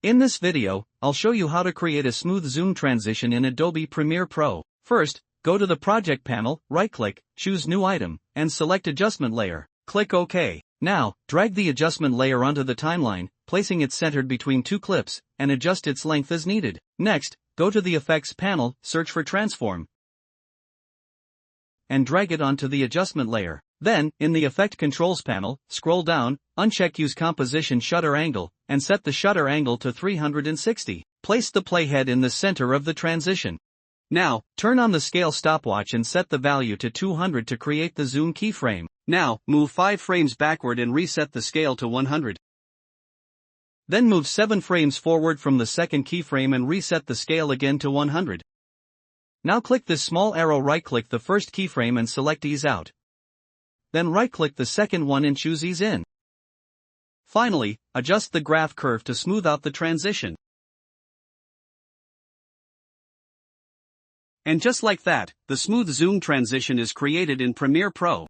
In this video, I'll show you how to create a smooth zoom transition in Adobe Premiere Pro. First, go to the Project panel, right-click, choose New Item, and select Adjustment Layer. Click OK. Now, drag the adjustment layer onto the timeline, placing it centered between two clips, and adjust its length as needed. Next, go to the Effects panel, search for Transform, and drag it onto the adjustment layer. Then, in the Effect Controls panel, scroll down, uncheck Use Composition Shutter Angle, and set the shutter angle to 360. Place the playhead in the center of the transition. Now, turn on the scale stopwatch and set the value to 200 to create the zoom keyframe. Now, move 5 frames backward and reset the scale to 100. Then move 7 frames forward from the second keyframe and reset the scale again to 100. Now click this small arrow, right-click the first keyframe and select Ease Out. Then right-click the second one and choose Ease In. Finally, adjust the graph curve to smooth out the transition. And just like that, the smooth zoom transition is created in Premiere Pro.